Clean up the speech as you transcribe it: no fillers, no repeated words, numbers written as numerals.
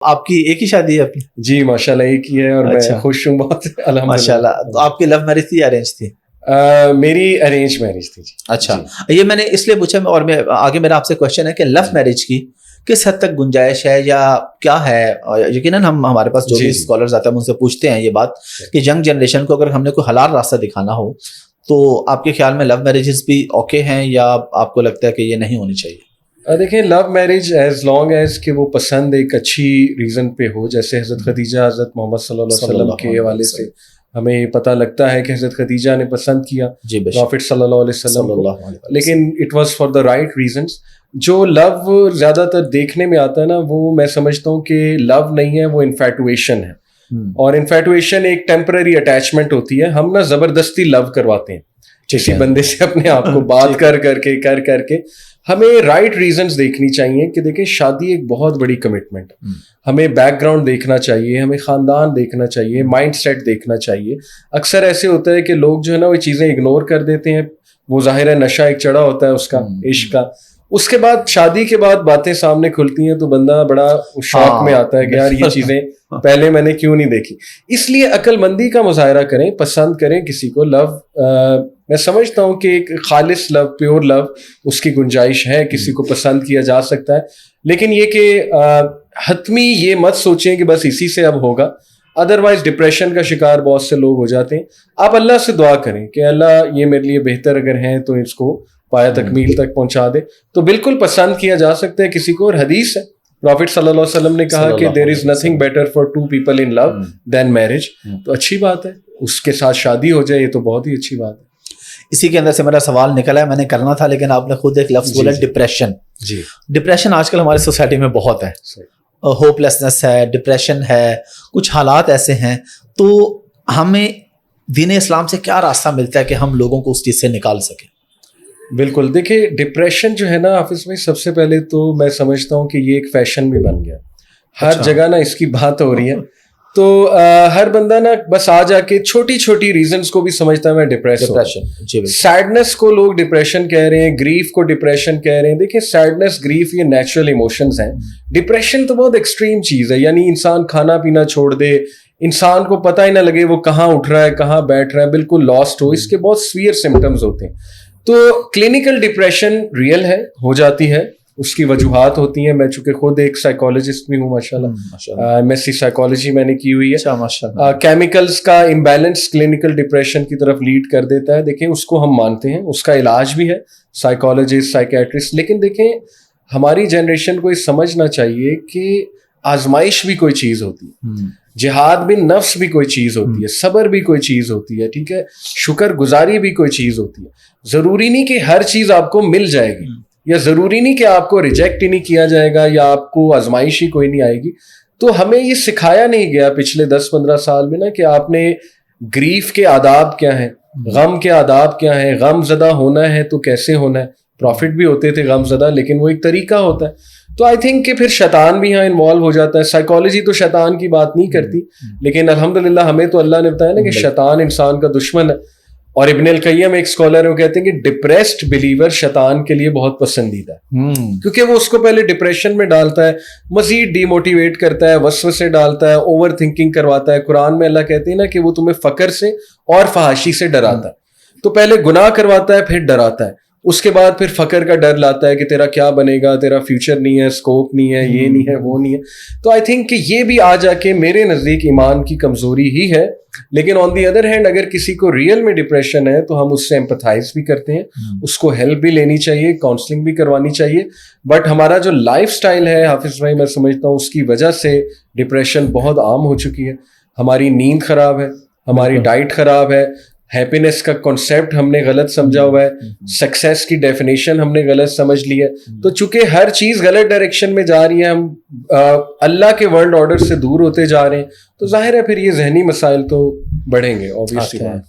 آپ کی ایک ہی شادی ہے اپنی؟ جی ماشاءاللہ ایک ہی ہے اور میں خوش ہوں بہت الحمدللہ. ماشاءاللہ. تو آپ کی لو میرج تھی یا ارینج تھی؟ میری ارینج میرج تھی. اچھا, یہ میں نے اس لیے پوچھا, اور میں آگے میرا آپ سے کوشچن ہے کہ لو میرج کی کس حد تک گنجائش ہے یا کیا ہے؟ یقیناً ہمارے پاس جو بھی اسکالرز آتے ہیں ان سے پوچھتے ہیں یہ بات کہ ینگ جنریشن کو اگر ہم نے کوئی حلال راستہ دکھانا ہو تو آپ کے خیال میں لو میرجز بھی اوکے ہیں یا آپ کو لگتا ہے کہ یہ نہیں ہونی چاہیے؟ دیکھیں love marriage as long as کہ وہ پسند ایک اچھی ریزن پہ ہو, جیسے حضرت خدیجہ حضرت محمد صلی اللہ علیہ وسلم کے حوالے سے ہمیں یہ پتہ لگتا ہے کہ حضرت خدیجہ نے پسند کیا پروفٹ صلی اللہ علیہ وسلم کو, لیکن it was for the right reasons. جو لو زیادہ تر دیکھنے میں آتا ہے نا, وہ میں سمجھتا ہوں کہ لو نہیں ہے, وہ انفیٹویشن ہے. اور انفیٹویشن ایک ٹیمپرری اٹیچمنٹ ہوتی ہے. ہم نا زبردستی لو کرواتے ہیں کسی بندے سے اپنے آپ کو بات کر کے. ہمیں رائٹ ریزنز دیکھنی چاہیے کہ دیکھیں شادی ایک بہت بڑی کمٹمنٹ, ہمیں بیک گراؤنڈ دیکھنا چاہیے, ہمیں خاندان دیکھنا چاہیے, مائنڈ سیٹ دیکھنا چاہیے. اکثر ایسے ہوتا ہے کہ لوگ جو ہے نا وہ چیزیں اگنور کر دیتے ہیں. وہ ظاہر ہے نشہ ایک چڑھا ہوتا ہے اس کا, عشق کا. اس کے بعد شادی کے بعد باتیں سامنے کھلتی ہیں تو بندہ بڑا شوق میں آتا ہے کہ یار یہ چیزیں پہلے میں نے کیوں نہیں دیکھی. اس لیے عقل مندی کا مظاہرہ کریں, پسند کریں کسی کو. لو میں سمجھتا ہوں کہ ایک خالص لو, پیور لو, اس کی گنجائش ہے, کسی کو پسند کیا جا سکتا ہے. لیکن یہ کہ حتمی یہ مت سوچیں کہ بس اسی سے اب ہوگا, ادروائز ڈپریشن کا شکار بہت سے لوگ ہو جاتے ہیں. آپ اللہ سے دعا کریں کہ اللہ یہ میرے لیے بہتر اگر ہیں تو اس کو پایا تکمیل تک پہنچا دے. تو بالکل پسند کیا جا سکتا ہے کسی کو. اور حدیث ہے, پروفٹ صلی اللہ علیہ وسلم نے کہا کہ there is nothing better for two people in love than marriage. تو اچھی بات ہے, اس کے ساتھ شادی ہو جائے, یہ تو بہت ہی اچھی بات ہے. اسی کے اندر سے میرا سوال نکلا ہے, میں نے کرنا تھا لیکن آپ نے خود ایک لفظ بولا, ڈپریشن. جی, ڈپریشن آج کل ہماری سوسائٹی میں بہت ہے, ہوپ لیسنس ہے, ڈپریشن ہے, کچھ حالات ایسے ہیں. تو ہمیں دین اسلام سے کیا راستہ ملتا ہے کہ ہم لوگوں کو اس چیز سے نکال سکیں؟ بالکل, دیکھیں ڈپریشن جو ہے نا حافظ بھائی, سب سے پہلے تو میں سمجھتا ہوں کہ یہ ایک فیشن بھی بن گیا. ہر جگہ نا اس کی بات ہو رہی ہے. تو ہر بندہ نا بس آ جا کے چھوٹی چھوٹی ریزنس کو بھی سمجھتا ہے میں ڈپریس ہوں. سیڈنس کو لوگ ڈپریشن کہہ رہے ہیں, گریف کو ڈپریشن کہہ رہے ہیں. دیکھیں سیڈنس, گریف یہ نیچرل ایموشنز ہیں. ڈپریشن تو بہت ایکسٹریم چیز ہے, یعنی انسان کھانا پینا چھوڑ دے, انسان کو پتہ ہی نہ لگے وہ کہاں اٹھ رہا ہے کہاں بیٹھ رہا ہے, بالکل لاسٹ ہو. اس کے بہت سویئر سمٹمز ہوتے ہیں. تو کلینکل ڈپریشن ریئل ہے, ہو جاتی ہے, اس کی وجوہات ہوتی ہیں. میں چونکہ خود ایک سائیکالوجسٹ بھی ہوں ماشاءاللہ, ایم ایس سی سائیکالوجی میں نے کی ہوئی ہے. کیمیکلز کا امبیلنس کلینکل ڈپریشن کی طرف لیڈ کر دیتا ہے. دیکھیں اس کو ہم مانتے ہیں, اس کا علاج بھی ہے, سائیکالوجسٹ, سائیکیٹرسٹ. لیکن دیکھیں ہماری جنریشن کو یہ سمجھنا چاہیے کہ آزمائش بھی کوئی چیز ہوتی ہے, جہاد بن نفس بھی کوئی چیز ہوتی ہے, صبر بھی کوئی چیز ہوتی ہے, ٹھیک ہے, شکر گزاری بھی کوئی چیز ہوتی ہے. ضروری نہیں کہ ہر چیز آپ کو مل جائے گی, یا ضروری نہیں کہ آپ کو ریجیکٹ ہی نہیں کیا جائے گا, یا آپ کو آزمائش ہی کوئی نہیں آئے گی. تو ہمیں یہ سکھایا نہیں گیا پچھلے 10-15 سال میں نا کہ آپ نے گریف کے آداب کیا ہیں, غم کے آداب کیا ہیں, غم زدہ ہونا ہے تو کیسے ہونا ہے. پروفٹ بھی ہوتے تھے غم زدہ, لیکن وہ ایک طریقہ ہوتا ہے. تو آئی تھنک کہ پھر شیطان بھی یہاں انوالو ہو جاتا ہے. سائیکالوجی تو شیطان کی بات نہیں کرتی, لیکن الحمدللہ ہمیں تو اللہ نے بتایا نا کہ شیطان انسان کا دشمن ہے. اور ابن القیم ایک اسکالر ہے, وہ کہتے ہیں کہ ڈپریسڈ بلیور شیطان کے لیے بہت پسندیدہ ہے, کیونکہ وہ اس کو پہلے ڈپریشن میں ڈالتا ہے, مزید ڈی موٹیویٹ کرتا ہے, وسوسے ڈالتا ہے, اوور تھنکنگ کرواتا ہے. قرآن میں اللہ کہتے ہیں نا کہ وہ تمہیں فقر سے اور فحاشی سے ڈراتا ہے. تو پہلے گناہ کرواتا ہے, پھر ڈراتا ہے, اس کے بعد پھر فقر کا ڈر لاتا ہے کہ تیرا کیا بنے گا, تیرا فیوچر نہیں ہے, اسکوپ نہیں ہے, یہ نہیں ہے, وہ نہیں ہے. تو آئی تھنک کہ یہ بھی آ جا کے میرے نزدیک ایمان کی کمزوری ہی ہے. لیکن آن دی ادر ہینڈ اگر کسی کو ریئل میں ڈپریشن ہے تو ہم اس سے ایمپتھائز بھی کرتے ہیں, اس کو ہیلپ بھی لینی چاہیے, کاؤنسلنگ بھی کروانی چاہیے. بٹ ہمارا جو لائف سٹائل ہے حافظ بھائی, میں سمجھتا ہوں اس کی وجہ سے ڈپریشن بہت عام ہو چکی ہے. ہماری نیند خراب ہے, ہماری ڈائٹ خراب ہے, ہیپینس کا کنسیپٹ ہم نے غلط سمجھا ہوا ہے, سکسیس کی ڈیفینیشن ہم نے غلط سمجھ لی ہے. تو چونکہ ہر چیز غلط ڈائریکشن میں جا رہی ہے, ہم اللہ کے ورلڈ آرڈر سے دور ہوتے جا رہے ہیں, تو ظاہر ہے پھر یہ ذہنی مسائل تو بڑھیں گے, obviously.